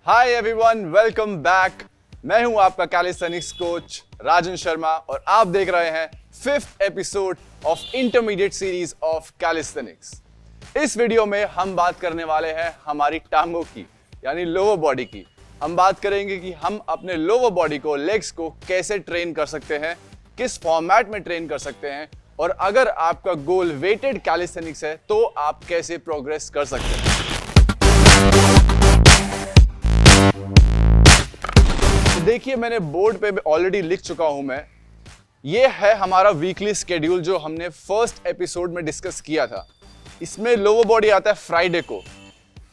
Hi everyone, welcome back. मैं हूं आपका कैलिस्थेनिक्स कोच राजन शर्मा और आप देख रहे हैं 5th episode of intermediate series of calisthenics. इस वीडियो में हम बात करने वाले हैं हमारी टांगों की, यानी लोअर बॉडी की। हम बात करेंगे कि हम अपने लोअर बॉडी को, लेग्स को कैसे ट्रेन कर सकते हैं, किस फॉर्मेट में ट्रेन कर सकते हैं, और अगर आपका गोल वेटेड कैलिस्थेनिक्स है तो आप कैसे प्रोग्रेस कर सकते हैं। देखिए, मैंने बोर्ड पे ऑलरेडी लिख चुका हूं मैं। ये है हमारा वीकली स्केड्यूल जो हमने फर्स्ट एपिसोड में डिस्कस किया था। इसमें लोअर बॉडी आता है फ्राइडे को।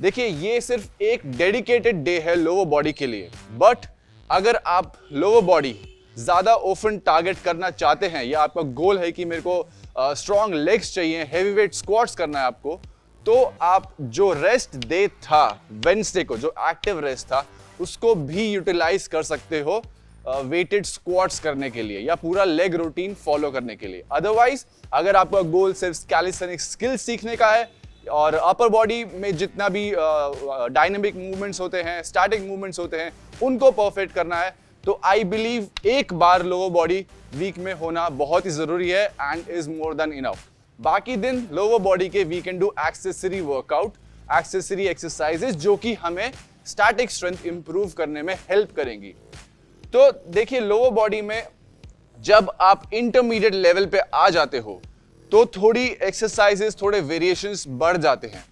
देखिए, ये सिर्फ एक डेडिकेटेड डे है लोअर बॉडी के लिए, बट अगर आप लोअर बॉडी ज्यादा ओपन टारगेट करना चाहते हैं या आपका गोल है कि मेरे को स्ट्रॉन्ग लेग्स चाहिए, हेवी वेट स्क्वाट्स करना है आपको, तो आप जो रेस्ट डे था वेडनेसडे को, जो एक्टिव रेस्ट था, उसको भी यूटिलाइज कर सकते हो वेटेड स्क्वाट्स करने के लिए या पूरा लेग रूटीन फॉलो करने के लिए। अदरवाइज अगर आपका गोल सिर्फ कैलिस्थेनिक्स स्किल सीखने का है और अपर बॉडी में जितना भी डायनेमिक मूवमेंट्स होते हैं, स्टैटिक मूवमेंट्स होते हैं, उनको परफेक्ट करना है, तो आई बिलीव एक बार लोअर बॉडी वीक में होना बहुत ही जरूरी है and is more than enough. बाकी दिन लोअर बॉडी के we can do accessory workout, accessory exercises जो कि हमें स्टैटिक स्ट्रेंथ इंप्रूव करने में हेल्प करेंगी। तो देखिए, लोअर बॉडी में जब आप इंटरमीडिएट लेवल पे आ जाते हो तो थोड़ी एक्सरसाइजेस, थोड़े वेरिएशंस बढ़ जाते हैं।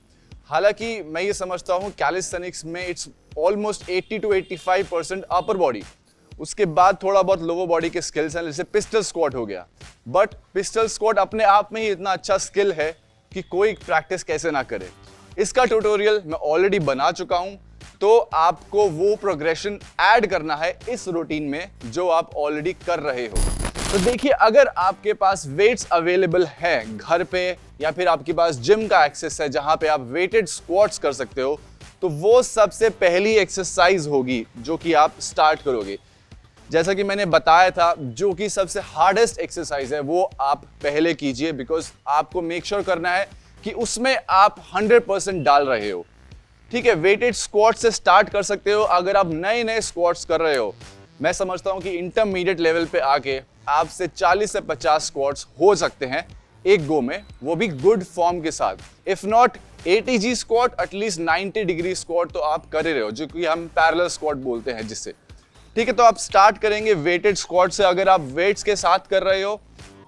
हालांकि मैं ये समझता हूं कैलिस्थेनिक्स में it's almost 80 to 85% upper body, उसके बाद थोड़ा बहुत लोअर बॉडी के स्किल्स हैं, जैसे पिस्टल स्क्वाट हो गया। बट पिस्टल स्क्वाट अपने आप में ही इतना अच्छा स्किल है कि कोई प्रैक्टिस कैसे ना करे। इसका ट्यूटोरियल मैं ऑलरेडी बना चुका हूं, तो आपको वो प्रोग्रेशन ऐड करना है इस रूटीन में जो आप ऑलरेडी कर रहे हो। तो देखिए, अगर आपके पास वेट्स अवेलेबल हैं घर पे या फिर आपके पास जिम का एक्सेस है जहां पे आप वेटेड स्क्वाट्स कर सकते हो, तो वो सबसे पहली एक्सरसाइज होगी जो कि आप स्टार्ट करोगे। जैसा कि मैंने बताया था, जो कि सबसे हार्डेस्ट एक्सरसाइज है वो आप पहले कीजिए, बिकॉज आपको मेक श्योर करना है कि उसमें आप 100% डाल रहे हो। ठीक है, वेटेड स्क्वाट से स्टार्ट कर सकते हो अगर आप नए नए स्क्वाट्स कर रहे हो। मैं समझता हूं कि इंटरमीडिएट लेवल पे आके आपसे 40 से 50 स्क्वाट्स हो सकते हैं एक गो में, वो भी गुड फॉर्म के साथ। If not ATG squat, at least 90 degree squat तो आप कर ही रहे हो, जो कि हम पैरेलल स्क्वाट बोलते हैं जिससे। ठीक है, तो आप स्टार्ट करेंगे वेटेड स्क्वाट से। अगर आप वेट्स के साथ कर रहे हो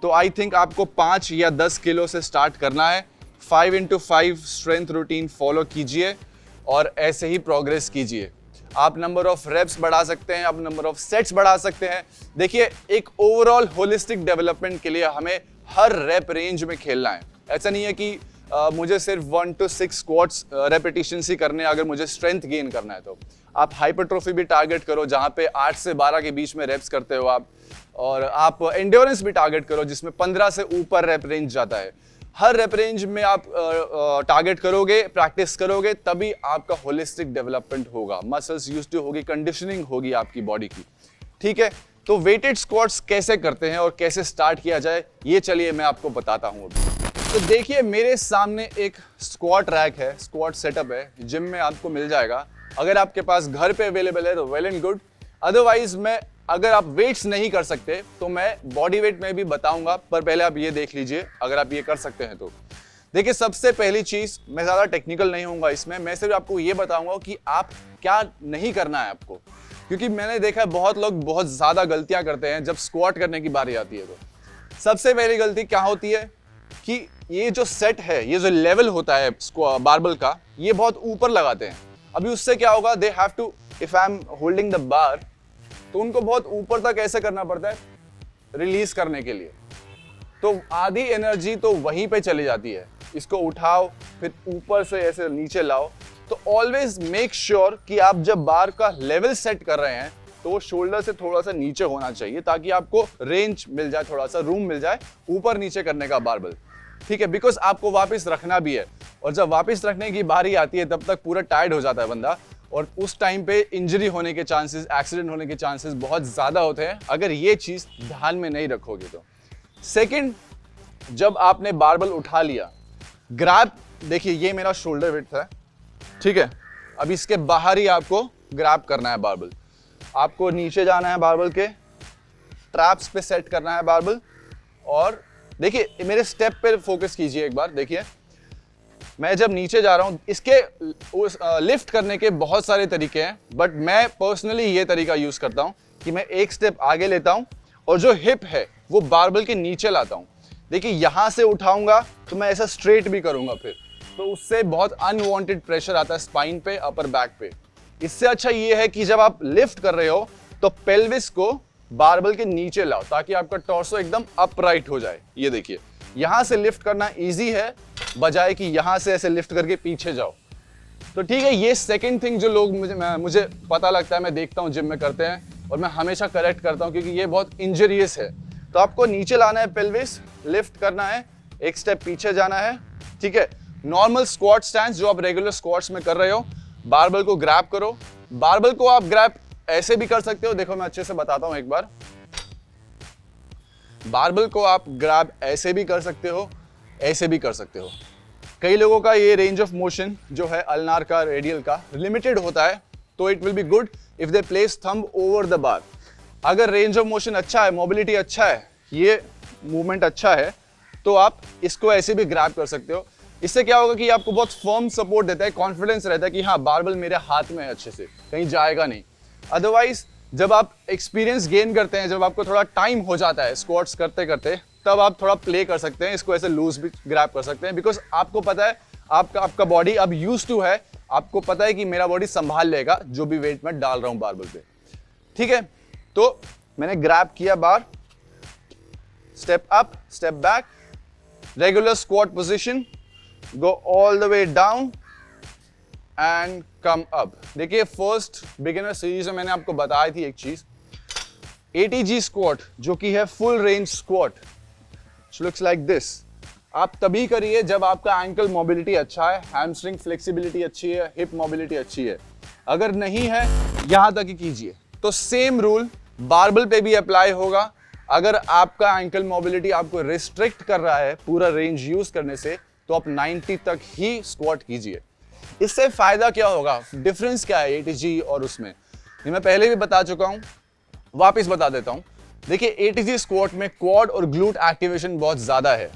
तो आई थिंक आपको 5 या 10 किलो से स्टार्ट करना है। 5x5 स्ट्रेंथ रूटीन फॉलो कीजिए और ऐसे ही प्रोग्रेस कीजिए। आप नंबर ऑफ रेप्स बढ़ा सकते हैं, आप नंबर ऑफ सेट्स बढ़ा सकते हैं। देखिए, एक ओवरऑल होलिस्टिक डेवलपमेंट के लिए हमें हर रेप रेंज में खेलना है। ऐसा नहीं है कि मुझे सिर्फ 1 to 6 स्क्वाट्स रेपिटेशन ही करने हैं। अगर मुझे स्ट्रेंथ गेन करना है तो आप हाइपरट्रोफी भी टारगेट करो, जहां पे 8 से 12 के बीच में रेप्स करते हो आप, और आप एंड्योरेंस भी टारगेट करो जिसमें 15 से ऊपर रेप रेंज जाता है। हर रेप रेंज में आप टारगेट करोगे, प्रैक्टिस करोगे, तभी आपका होलिस्टिक डेवलपमेंट होगा, मसल्स यूज्ड टू होगी, कंडीशनिंग होगी आपकी बॉडी की। ठीक है, तो वेटेड स्क्वाट्स कैसे करते हैं और कैसे स्टार्ट किया जाए, ये चलिए मैं आपको बताता हूं अभी। तो देखिए, मेरे सामने एक स्क्वाट रैक है, स्क्वाट सेटअप है, जिम में आपको मिल जाएगा। अगर आपके पास घर पे अवेलेबल है तो वेल एंड गुड। अदरवाइज अगर आप वेट्स नहीं कर सकते तो मैं बॉडी वेट में भी बताऊंगा, पर पहले आप ये देख लीजिए अगर आप ये कर सकते हैं तो। देखिए, सबसे पहली चीज, मैं ज्यादा टेक्निकल नहीं होऊंगा इसमें, मैं सिर्फ आपको ये बताऊंगा कि आप क्या नहीं करना है आपको, क्योंकि मैंने देखा है बहुत लोग बहुत ज्यादा गलतियां करते हैं जब स्क्वाट करने की बारी आती है। तो सबसे पहली गलती क्या होती है कि ये जो सेट है, ये जो लेवल होता है बारबल का, ये बहुत ऊपर लगाते हैं। अभी उससे क्या होगा, they have to, if I am holding the bar, तो उनको बहुत ऊपर तक ऐसे करना पड़ता है रिलीज करने के लिए, तो आधी एनर्जी तो वहीं पे चली जाती है। इसको उठाओ, फिर ऊपर से ऐसे नीचे लाओ। तो ऑलवेज मेक श्योर कि आप जब बार का लेवल सेट कर रहे हैं तो वो शोल्डर से थोड़ा सा नीचे होना चाहिए, ताकि आपको रेंज मिल जाए, थोड़ा सा रूम मिल जाए ऊपर नीचे करने का बारबल। ठीक है, बिकॉज आपको वापस रखना भी है, और जब वापस रखने की बारी आती है तब तक पूरा टायर्ड हो जाता है बंदा, और उस टाइम पे इंजरी होने के चांसेस, एक्सीडेंट होने के चांसेस बहुत ज्यादा होते हैं अगर ये चीज ध्यान में नहीं रखोगे तो। सेकंड, जब आपने बारबल उठा लिया, ग्रैब, देखिए ये मेरा शोल्डर विड्थ है, ठीक है, अब इसके बाहर ही आपको ग्रैब करना है बारबल। आपको नीचे जाना है बारबल के, ट्रैप्स पे सेट करना है बारबल। और देखिए मेरे स्टेप पे फोकस कीजिए एक बार। देखिए मैं जब नीचे जा रहा हूँ, इसके लिफ्ट करने के बहुत सारे तरीके हैं, बट मैं पर्सनली ये तरीका यूज करता हूँ कि मैं एक स्टेप आगे लेता हूँ और जो हिप है वो बारबल के नीचे लाता हूँ। देखिए यहाँ से उठाऊंगा तो मैं ऐसा स्ट्रेट भी करूंगा फिर, तो उससे बहुत अनवांटेड प्रेशर आता है स्पाइन पे, अपर बैक पे। इससे अच्छा ये है कि जब आप लिफ्ट कर रहे हो तो पेल्विस को बारबल के नीचे लाओ ताकि आपका टॉर्सो एकदम अपराइट हो जाए। ये देखिए यहां से लिफ्ट करना इजी है बजाय कि यहां से ऐसे लिफ्ट करके पीछे जाओ। तो ठीक है, ये सेकंड थिंग जो लोग मुझे पता लगता है, मैं देखता हूं जिम में करते हैं और मैं हमेशा करेक्ट करता हूं क्योंकि ये बहुत इंजरियस है। तो आपको नीचे लाना है, पेल्विस लिफ्ट करना है, एक स्टेप पीछे जाना है। ठीक है, नॉर्मल स्क्वाट स्टैंस जो आप रेगुलर स्क्वाट्स में कर रहे हो, बारबल को ग्रैब करो। बारबल को आप ग्रैब ऐसे भी कर सकते हो, देखो मैं अच्छे से बताता हूं एक बार। बारबल को आप ग्रैब ऐसे भी कर सकते हो, ऐसे भी कर सकते हो। कई लोगों का ये रेंज ऑफ मोशन जो है अल्नार का, रेडियल का लिमिटेड होता है, तो it will be good if they place thumb over the bar. अगर रेंज ऑफ मोशन अच्छा है, मोबिलिटी अच्छा है, ये मूवमेंट अच्छा है, तो आप इसको ऐसे भी ग्रैब कर सकते हो। इससे क्या होगा कि आपको बहुत फर्म सपोर्ट देता है, कॉन्फिडेंस रहता है कि हाँ बारबल मेरे हाथ में है, अच्छे से कहीं जाएगा नहीं। अदरवाइज जब आप एक्सपीरियंस गेन करते हैं, जब आपको थोड़ा टाइम हो जाता है स्क्वाट्स करते करते, तब आप थोड़ा प्ले कर सकते हैं, इसको ऐसे लूज भी ग्रैब कर सकते हैं। बिकॉज आपको पता है आपका बॉडी अब यूज टू है, आपको पता है कि मेरा बॉडी संभाल लेगा जो भी वेट मैं डाल रहा हूं बारबल पे। ठीक है, तो मैंने ग्रैब किया bar, step up, step back, regular squat position, go all the way down and come up. देखिए फर्स्ट बिगिनर सीरीज में मैंने आपको बताई थी एक चीज, ATG स्क्वाट जो कि है full range squat, looks like this. आप तभी करिए जब आपका एंकल मोबिलिटी अच्छा है, हैमस्ट्रिंग फ्लेक्सिबिलिटी अच्छी है, हिप मोबिलिटी अच्छी है। अगर नहीं है यहां तक ही कीजिए। तो सेम रूल बारबल पे भी अप्लाई होगा। अगर आपका एंकल मोबिलिटी आपको रिस्ट्रिक्ट कर रहा है पूरा रेंज यूज करने से, तो आप 90 तक ही स्क्वाट कीजिए। इससे फायदा क्या होगा, डिफरेंस क्या है ATG और उसमें, ये मैं पहले भी बता चुका हूं, वापस बता देता हूं। देखिए ATG स्क्वाट में क्वाड और ग्लूट एक्टिवेशन बहुत ज्यादा है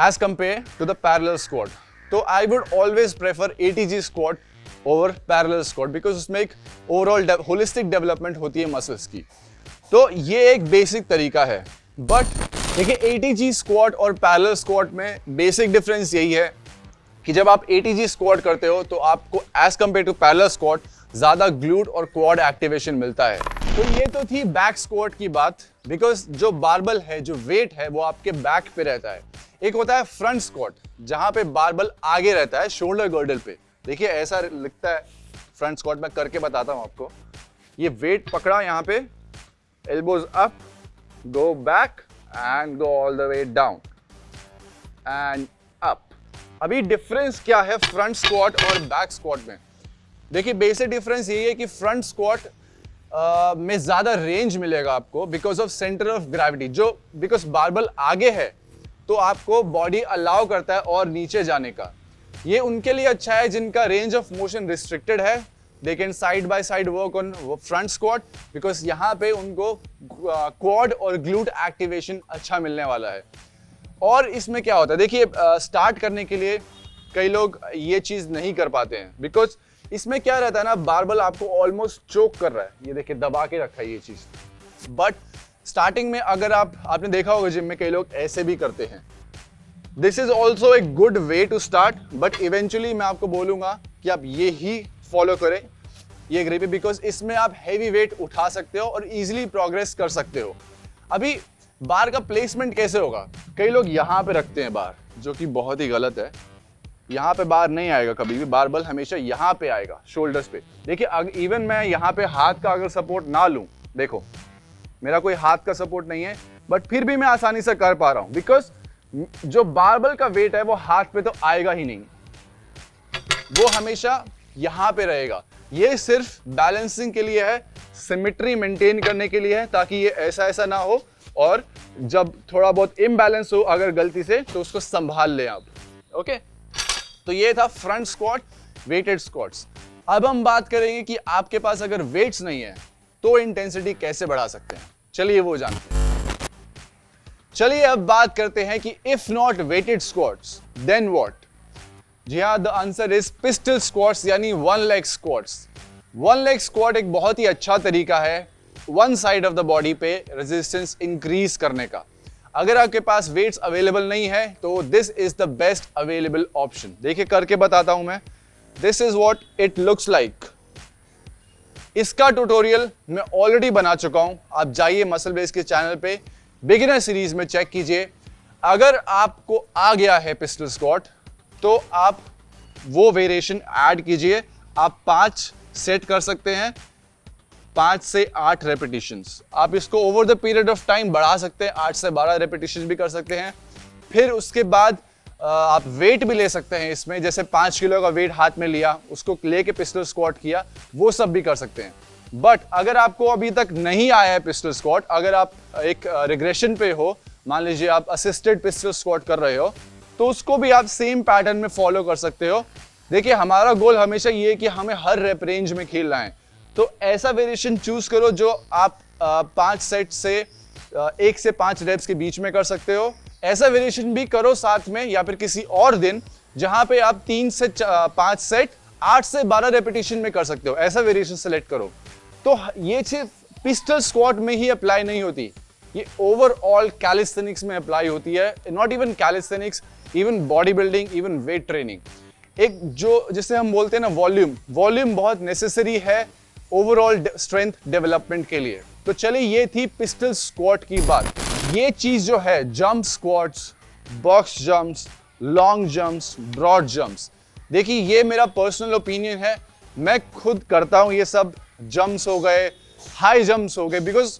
as compare to the parallel squat. तो I would always prefer ATG squat over parallel squat because उसमें एक ओवरऑल होलिस्टिक डेवलपमेंट होती है मसल्स की। तो ये एक बेसिक तरीका है। बट देखिए ATG स्क्वाट और पैरेलल स्क्वाट में बेसिक डिफरेंस यही है कि जब आप ATG स्क्वाट करते हो तो आपको as compare to parallel squat ज्यादा ग्लूट और क्वाड एक्टिवेशन मिलता है। तो ये तो थी बैक स्क्वाट की बात, बिकॉज जो बारबल है, जो वेट है, वो आपके बैक पे रहता है। एक होता है फ्रंट स्क्वाट जहां पे बारबल आगे रहता है शोल्डर गर्डल पे। देखिए ऐसा लिखता है फ्रंट स्क्वाट, मैं करके बताता हूं आपको। ये वेट पकड़ा यहाँ पे, elbows up, go back and go all the way down and up. अभी डिफरेंस क्या है फ्रंट स्क्वाट और बैक स्क्वाट में? देखिए बेसिक डिफरेंस यही है कि फ्रंट स्क्वाट में ज्यादा रेंज मिलेगा आपको because of centre of gravity. जो बिकॉज बारबल आगे है तो आपको बॉडी अलाउ करता है और नीचे जाने का। ये उनके लिए अच्छा है जिनका रेंज ऑफ मोशन रिस्ट्रिक्टेड है, they can side by side work on front squat because यहाँ पे उनको क्वाड और ग्लूट एक्टिवेशन अच्छा मिलने वाला है। और इसमें क्या होता है, देखिए स्टार्ट करने के लिए कई लोग ये चीज नहीं कर पाते हैं बिकॉज इसमें क्या रहता है ना, बारबल आपको ऑलमोस्ट चोक कर रहा है, ये देखिए दबा के रखा है ये चीज। बट स्टार्टिंग में अगर आपने देखा होगा जिम में कई लोग ऐसे भी करते हैं। This is also a good way to start, but eventually मैं आपको बोलूंगा कि आप ये ही फॉलो करें, ये ग्रिप, बिकॉज इसमें आप हैवी वेट उठा सकते हो और इजिली प्रोग्रेस कर सकते हो। अभी बार का प्लेसमेंट कैसे होगा, कई लोग यहाँ पे रखते हैं बार, जो कि बहुत ही गलत है। यहाँ पे बार नहीं आएगा कभी भी, बारबल हमेशा यहाँ पे आएगा शोल्डर्स पे। देखिए इवन मैं यहाँ पे हाथ का अगर सपोर्ट ना लूं, देखो मेरा कोई हाथ का सपोर्ट नहीं है, बट फिर भी मैं आसानी से कर पा रहा हूं बिकॉज जो बारबल का वेट है वो हाथ पे तो आएगा ही नहीं, वो हमेशा यहाँ पे रहेगा। ये सिर्फ बैलेंसिंग के लिए है, सिमेट्री मेंटेन करने के लिए है, ताकि ये ऐसा ना हो और जब थोड़ा बहुत इम्बैलेंस हो अगर गलती से, तो उसको संभाल लें आप। ओके, तो ये था फ्रंट स्क्वाट, वेटेड स्क्वाट्स। अब हम बात करेंगे कि आपके पास अगर वेट्स नहीं है तो इंटेंसिटी कैसे बढ़ा सकते हैं, चलिए वो जानते हैं। चलिए अब बात करते हैं कि if not weighted squats then what. जी हाँ, the answer is pistol squats यानी one leg squats. One leg squat एक बहुत ही अच्छा तरीका है one side of the body पे रेजिस्टेंस इंक्रीज करने का। अगर आपके पास वेट्स अवेलेबल नहीं है तो this is the best available option. देखिए करके बताता हूं मैं। This is what it looks like. इसका ट्यूटोरियल मैं ऑलरेडी बना चुका हूं, आप जाइए मसल बेस के चैनल पे बिगिनर सीरीज में चेक कीजिए। अगर आपको आ गया है पिस्टल स्क्वाट तो आप वो वेरिएशन ऐड कीजिए। आप 5 सेट कर सकते हैं, 5 से 8 रेपिटेशंस। आप इसको over the period of time बढ़ा सकते हैं, 8 से 12 रेपिटेशन भी कर सकते हैं। फिर उसके बाद आप वेट भी ले सकते हैं इसमें, जैसे 5 किलो का वेट हाथ में लिया, उसको लेके पिस्टल स्क्वाट किया, वो सब भी कर सकते हैं। बट अगर आपको अभी तक नहीं आया है पिस्टल स्क्वाट, अगर आप एक रिग्रेशन पे हो, मान लीजिए आप असिस्टेड पिस्टल स्क्वाट कर रहे हो, तो उसको भी आप सेम पैटर्न में फॉलो कर सकते हो। देखिए हमारा गोल हमेशा ये है कि हमें हर रेप रेंज में खेलना है, तो ऐसा वेरिएशन चूज करो जो आप 5 सेट से 1 से 5 रेप्स के बीच में कर सकते हो। ऐसा वेरिएशन भी करो साथ में या फिर किसी और दिन जहां पे आप 3 से 5 सेट 8 से 12 रेपिटेशन में कर सकते हो। ऐसा वेरिएशन सेलेक्ट करो। तो ये सिर्फ पिस्टल स्क्वाट में ही अप्लाई नहीं होती, ये ओवरऑल कैलिस्थेनिक्स में अप्लाई होती है। Not even calisthenics, even body building, even weight training. एक जो जिसे हम बोलते हैं ना वॉल्यूम बहुत नेसेसरी है ओवरऑल स्ट्रेंथ डेवलपमेंट के लिए। तो चलिए ये थी पिस्टल स्क्वाट की बात। ये चीज जो है jump squats, box jumps, long jumps, broad jumps, देखिए ये मेरा पर्सनल ओपिनियन है, मैं खुद करता हूं ये सब। जंप्स हो गए, हाई जंप्स हो गए, बिकॉज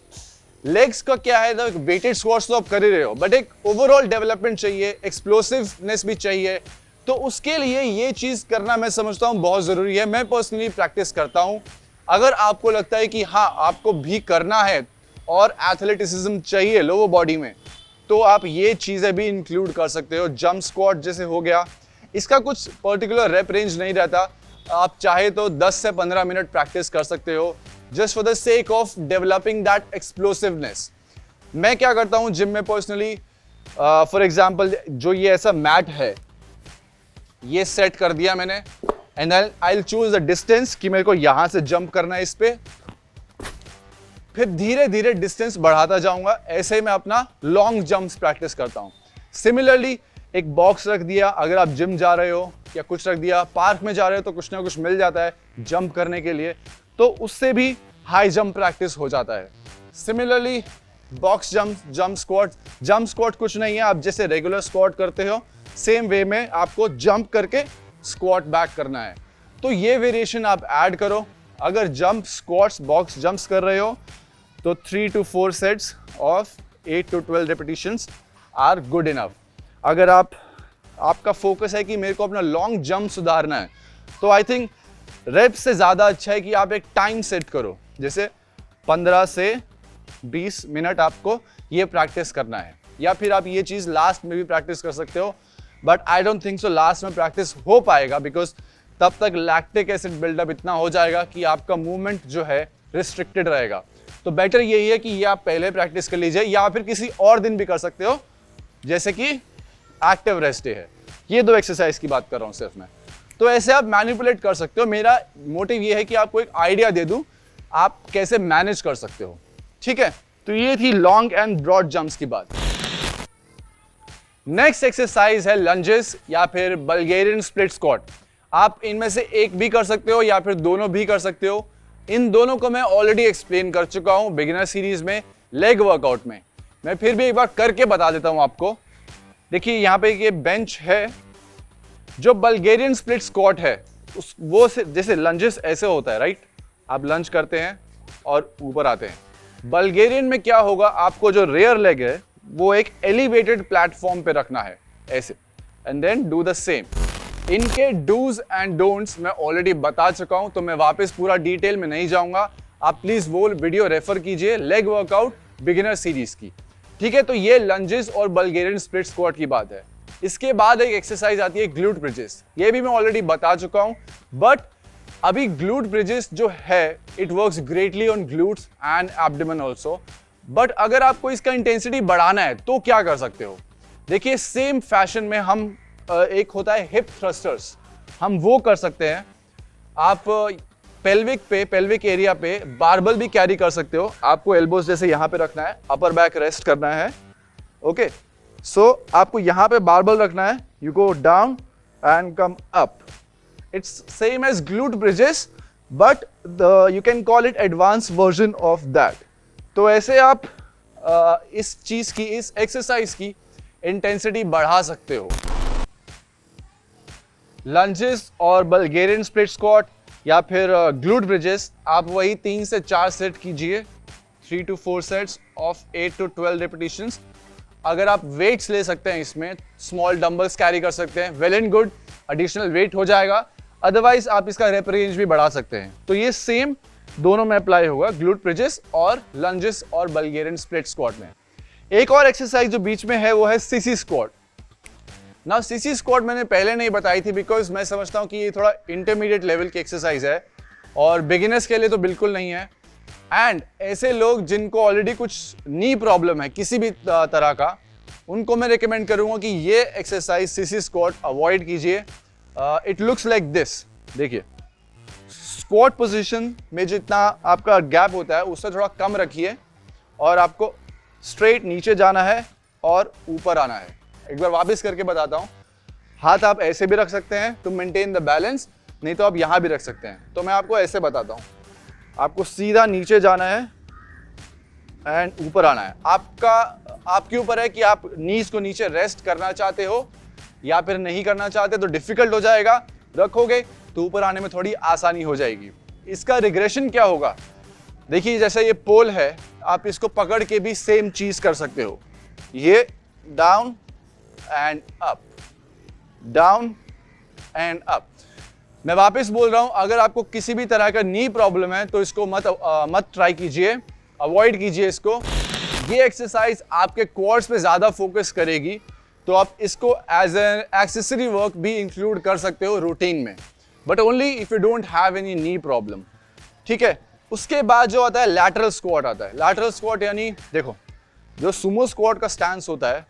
लेग्स का क्या है, वेटेड स्क्वाट्स तो आप कर ही रहे हो, बट एक ओवरऑल डेवलपमेंट चाहिए, एक्सप्लोसिवनेस भी चाहिए। तो उसके लिए ये चीज करना मैं समझता हूं बहुत जरूरी है। मैं पर्सनली प्रैक्टिस करता हूं। अगर आपको लगता है कि हाँ आपको भी करना है और एथलेटिसिज्म चाहिए लोअर बॉडी में, तो आप ये चीजें भी इंक्लूड कर सकते हो। जंप स्क्वाट जैसे हो गया, इसका कुछ पर्टिकुलर रेप रेंज नहीं रहता, आप चाहे तो 10 से 15 मिनट प्रैक्टिस कर सकते हो, just for the sake of developing that explosiveness. मैं क्या करता हूं जिम में पर्सनली, फॉर एग्जाम्पल जो ये ऐसा मैट है, ये सेट कर दिया मैंने, and I will choose the distance कि मेरे को यहां से जंप करना है इस पे, फिर धीरे धीरे डिस्टेंस बढ़ाता जाऊंगा। ऐसे ही मैं अपना लॉन्ग जंप्स प्रैक्टिस करता हूं। सिमिलरली एक बॉक्स रख दिया, अगर आप जिम जा रहे हो या कुछ रख दिया, पार्क में जा रहे हो तो कुछ ना कुछ मिल जाता है जंप करने के लिए, तो उससे भी हाई जंप प्रैक्टिस हो जाता है। सिमिलरली बॉक्स जंप स्क्वाट कुछ नहीं है, आप जैसे रेगुलर स्क्वाट करते हो सेम वे में आपको जंप करके स्क्वाट बैक करना है। तो ये वेरिएशन आप ऐड करो। अगर जंप स्क्वाट्स बॉक्स जंप्स कर रहे हो तो 3 to 4 sets of 8 to 12 repetitions are good enough. अगर आपका फोकस है कि मेरे को अपना लॉन्ग जंप सुधारना है, तो आई थिंक रेप्स से ज़्यादा अच्छा है कि आप एक टाइम सेट करो, जैसे 15 से 20 मिनट आपको ये प्रैक्टिस करना है, या फिर आप ये चीज़ लास्ट में भी प्रैक्टिस कर सकते हो। But I don't think so last में प्रैक्टिस हो पाएगा, बिकॉज तब तक लैक्टिक एसिड बिल्डअप इतना हो जाएगा कि आपका मूवमेंट जो है रिस्ट्रिक्टेड रहेगा। तो बेटर यही है कि ये आप पहले प्रैक्टिस कर लीजिए, या फिर किसी और दिन भी कर सकते हो, जैसे कि एक्टिव रेस्ट डे है। ये 2 एक्सरसाइज की बात कर रहा हूँ सिर्फ मैं। तो ऐसे आप मैनिपुलेट कर सकते हो। मेरा मोटिव ये है कि आपको एक आइडिया दे दूं आप कैसे मैनेज कर सकते हो, ठीक है। तो ये थी लॉन्ग एंड ब्रॉड जंप्स की बात। नेक्स्ट एक्सरसाइज है लंजेस या फिर बल्गेरियन स्प्लिट स्क्वाट। आप इनमें से एक भी कर सकते हो या फिर दोनों भी कर सकते हो। इन दोनों को मैं ऑलरेडी एक्सप्लेन कर चुका हूं बिगिनर सीरीज में, लेग वर्कआउट में। मैं फिर भी एक बार करके बता देता हूं आपको। देखिए यहां पे ये बेंच है। जो बल्गेरियन स्प्लिट स्क्वाट है वो जैसे लंजेस ऐसे होता है, राइट। आप लंज करते हैं और ऊपर आते हैं। बल्गेरियन में क्या होगा, आपको जो रेयर लेग है वो एक एलिवेटेड प्लेटफॉर्म पे रखना है ऐसे, and then do the same. इनके डूज एंड डोंट्स मैं ऑलरेडी बता चुका हूं, तो मैं वापस पूरा डिटेल में नहीं जाऊंगा। आप प्लीज वो वीडियो रेफर कीजिए, लेग वर्कआउट बिगिनर सीरीज की, ठीक है। तो ये लंजेस और बल्गेरियन स्प्लिट स्क्वाट की बात है। इसके बाद एक एक्सरसाइज आती है ग्लूट ब्रिजेस। ये भी मैं ऑलरेडी बता चुका हूं, बट अभी ग्लूट ब्रिजेस जो है it works greatly on glutes and abdomen also, but अगर आपको इसका इंटेंसिटी बढ़ाना है तो क्या कर सकते हो? देखिए सेम फैशन में हम एक होता है हिप थ्रस्टर्स, हम वो कर सकते हैं। आप पेल्विक एरिया पे बारबल भी कैरी कर सकते हो। आपको एल्बोस जैसे यहाँ पे रखना है, अपर बैक रेस्ट करना है। ओके, सो आपको यहाँ पे बारबल रखना है, you go down and come up. It's same as glute bridges but you can call it advance version of that. तो ऐसे आप इस चीज की, इस एक्सरसाइज की इंटेंसिटी बढ़ा सकते हो। लंजेस और बल्गेरियन स्प्लिट स्क्वाट या फिर ग्लूट ब्रिजेस आप वही 3 से 4 सेट कीजिए, 3 to 4 sets of 8 to 12 repetitions. अगर आप वेट्स ले सकते हैं इसमें, स्मॉल डंबल्स कैरी कर सकते हैं, well and good, additional weight हो जाएगा। अदरवाइज आप इसका रेप रेंज भी बढ़ा सकते हैं। तो ये सेम दोनों में अप्लाई होगा, ग्लूट ब्रिजेस और लंजेस और बल्गेरियन स्प्लिट स्क्वाट में। एक और एक्सरसाइज जो बीच में है वो है सीसी स्क्वाट। ना सीसी स्क्वाट मैंने पहले नहीं बताई थी बिकॉज मैं समझता हूँ कि ये थोड़ा इंटरमीडिएट लेवल की एक्सरसाइज है और बिगिनर्स के लिए तो बिल्कुल नहीं है। एंड ऐसे लोग जिनको ऑलरेडी कुछ नी प्रॉब्लम है किसी भी तरह का, उनको मैं रिकमेंड करूंगा कि ये एक्सरसाइज सीसी स्क्वाट अवॉइड कीजिए। It looks like this. देखिए स्क्वाट पोजीशन में जितना आपका गैप होता है उससे थोड़ा कम रखिए और आपको स्ट्रेट नीचे जाना है और ऊपर आना है। एक बार वापस करके बताता हूं। हाथ आप ऐसे भी रख सकते हैं टू मेंटेन द बैलेंस, नहीं तो आप यहां भी रख सकते हैं। तो मैं आपको ऐसे बताता हूं, आपको सीधा नीचे जाना है एंड ऊपर आना है। आपके ऊपर है कि आप नीज को नीचे रेस्ट करना चाहते हो या फिर नहीं करना चाहते, तो डिफिकल्ट हो जाएगा। रखोगे तो ऊपर आने में थोड़ी आसानी हो जाएगी। इसका रिग्रेशन क्या होगा? देखिए जैसे ये पोल है, आप इसको पकड़ के भी सेम चीज कर सकते हो। ये down and up, down and up. मैं वापस बोल रहा हूं, अगर आपको किसी भी तरह का नी प्रॉब्लम है तो इसको मत ट्राई कीजिए, अवॉइड कीजिए इसको। ये एक्सरसाइज आपके क्वाड्स पे ज्यादा फोकस करेगी, तो आप इसको एज एन एक्सेसरी वर्क भी इंक्लूड कर सकते हो रूटीन में, but only if you don't have any knee problem. ठीक है, उसके बाद जो आता है लैटरल स्क्वाट आता है। लैटरल स्क्वाट यानी देखो, जो सुमो स्क्वाट का स्टैंस होता है,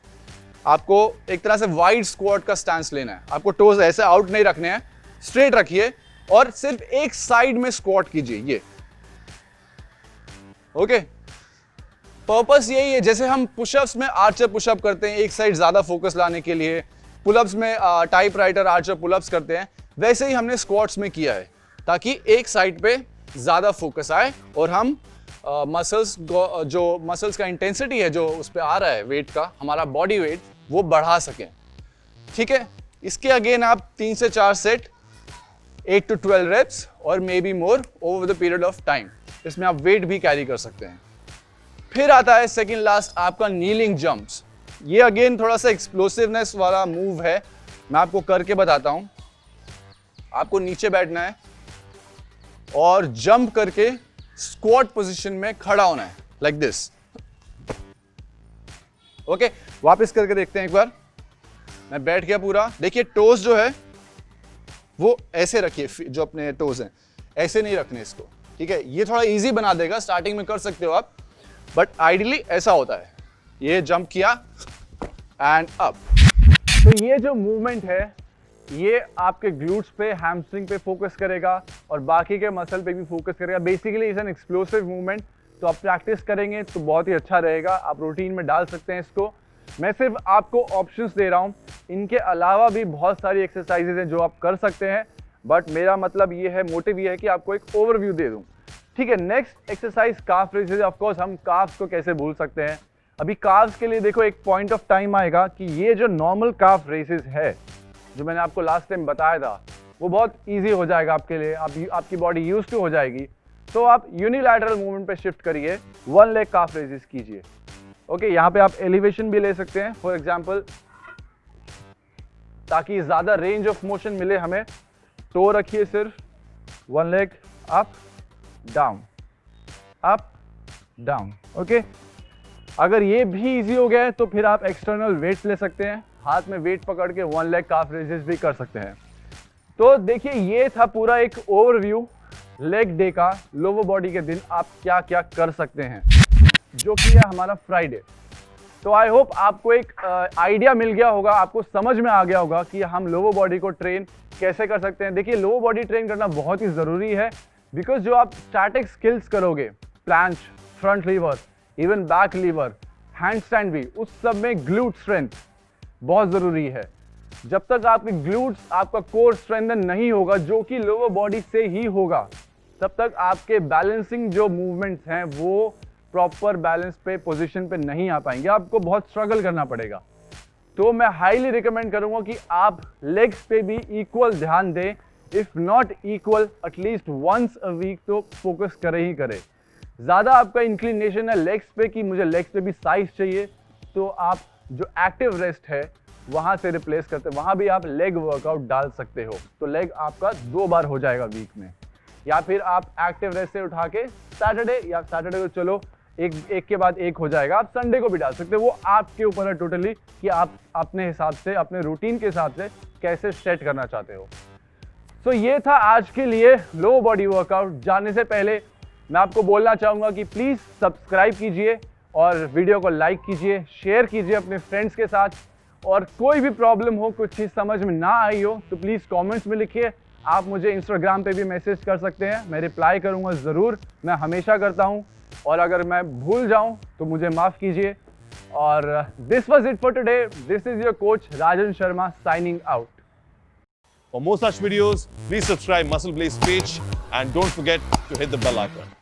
आपको एक तरह से वाइड स्क्वाट का स्टैंस लेना है। आपको टोज ऐसे आउट नहीं रखने हैं, स्ट्रेट रखिए और सिर्फ एक साइड में स्क्वाट कीजिए। ये ओके, पर्पस यही है। जैसे हम पुशअप्स में आर्चर पुशअप करते हैं एक साइड ज्यादा फोकस लाने के लिए, पुलअप्स में टाइपराइटर आर्चर पुलअप्स करते हैं, वैसे ही हमने स्क्वाट्स में किया है ताकि एक साइड पे ज्यादा फोकस आए और हम मसल्स का इंटेंसिटी है जो उस पर आ रहा है वेट का, हमारा बॉडी वेट, वो बढ़ा सकें। ठीक है, इसके अगेन आप 3 से 4 सेट 8 to 12 reps और may be more over the period of time. इसमें आप वेट भी कैरी कर सकते हैं। फिर आता है सेकंड लास्ट आपका नीलिंग जंप्स। ये अगेन थोड़ा सा एक्सप्लोसिवनेस वाला मूव है, मैं आपको करके बताता हूं। आपको नीचे बैठना है और जंप करके स्क्वाट पोजीशन में खड़ा होना है, लाइक दिस। ओके, वापस करके देखते हैं एक बार। मैं बैठ गया पूरा। देखिए टोज जो है वो ऐसे रखिए, जो अपने टोज हैं ऐसे नहीं रखने इसको। ठीक है, ये थोड़ा इजी बना देगा, स्टार्टिंग में कर सकते हो आप, बट आइडियली ऐसा होता है। ये जंप किया एंड अप। तो ये जो मूवमेंट है ये आपके ग्लूट्स पे, हैमस्ट्रिंग पे फोकस करेगा और बाकी के मसल पे भी फोकस करेगा। Basically is an explosive movement. तो आप प्रैक्टिस करेंगे तो बहुत ही अच्छा रहेगा, आप रूटीन में डाल सकते हैं इसको। मैं सिर्फ आपको ऑप्शंस दे रहा हूं, इनके अलावा भी बहुत सारी एक्सरसाइजेज हैं जो आप कर सकते हैं, बट मेरा मतलब ये है, मोटिव ये है कि आपको एक ओवरव्यू दे दूं। ठीक है, next exercise calf raises. Of course हम काफ्स को कैसे भूल सकते हैं। अभी काफ्स के लिए देखो एक पॉइंट ऑफ टाइम आएगा कि ये जो नॉर्मल काफ रेसेस है जो मैंने आपको लास्ट टाइम बताया था, वो बहुत ईजी हो जाएगा आपके लिए, आपकी बॉडी यूज टू हो जाएगी। तो आप यूनिलैटरल मूवमेंट पे शिफ्ट करिए, 1 लेग काफ रेजेस कीजिए। ओके, यहाँ पे आप एलिवेशन भी ले सकते हैं फॉर एग्जाम्पल, ताकि ज्यादा रेंज ऑफ मोशन मिले हमें। टो रखिए सिर्फ, 1 leg up down, up down. Okay, अगर ये भी इजी हो गया है तो फिर आप एक्सटर्नल वेट्स ले सकते हैं, हाथ में वेट पकड़ के 1 लेग काफ रेजेस भी कर सकते हैं। तो देखिए ये था पूरा एक ओवरव्यू लेग डे का। लोअर बॉडी के दिन आप क्या क्या कर सकते हैं, जो कि है हमारा फ्राइडे। तो आई होप आपको एक आइडिया मिल गया होगा, आपको समझ में आ गया होगा कि हम लोअर बॉडी को ट्रेन कैसे कर सकते हैं। देखिए लोअर बॉडी ट्रेन करना बहुत ही ज़रूरी है, बिकॉज जो आप स्टैटिक स्किल्स करोगे, planche, front lever, even back lever, handstand भी, उस सब में ग्लूट स्ट्रेंथ बहुत ज़रूरी है। जब तक आपके ग्लूट्स, आपका कोर स्ट्रेंथन नहीं होगा, जो कि लोअर बॉडी से ही होगा, तब तक आपके बैलेंसिंग जो मूवमेंट्स हैं वो प्रॉपर बैलेंस पे, पोजीशन पे नहीं आ पाएंगे, आपको बहुत स्ट्रगल करना पड़ेगा। तो मैं हाईली रिकमेंड करूंगा कि आप लेग्स पे भी इक्वल ध्यान दें, if not equal at least once a week तो फोकस करें ही करें। ज़्यादा आपका इंक्लिनेशन है लेग्स पे कि मुझे लेग्स पे भी साइज चाहिए, तो आप जो एक्टिव रेस्ट है वहाँ से रिप्लेस करते, वहाँ भी आप लेग वर्कआउट डाल सकते हो। तो लेग आपका 2 बार हो जाएगा वीक में, या फिर आप एक्टिव रेस्ट से उठा के सैटरडे या सैटरडे को चलो एक के बाद एक हो जाएगा, आप संडे को भी डाल सकते हो। वो आपके ऊपर है टोटली कि आप अपने हिसाब से, अपने रूटीन के हिसाब से कैसे सेट करना चाहते हो। सो ये था आज के लिए लो बॉडी वर्कआउट। जाने से पहले मैं आपको बोलना चाहूँगा कि प्लीज़ सब्सक्राइब कीजिए और वीडियो को लाइक कीजिए, शेयर कीजिए अपने फ्रेंड्स के साथ। और कोई भी प्रॉब्लम हो, कुछ चीज़ समझ में ना आई हो, तो प्लीज़ कमेंट्स में लिखिए। आप मुझे इंस्टाग्राम पे भी मैसेज कर सकते हैं, मैं रिप्लाई करूँगा ज़रूर, मैं हमेशा करता हूँ। और अगर मैं भूल जाऊँ तो मुझे माफ़ कीजिए। और this was it for today. This is your coach Rajan Sharma signing out. For more such videos, please subscribe Muscle Blaze page and don't forget to hit the bell icon.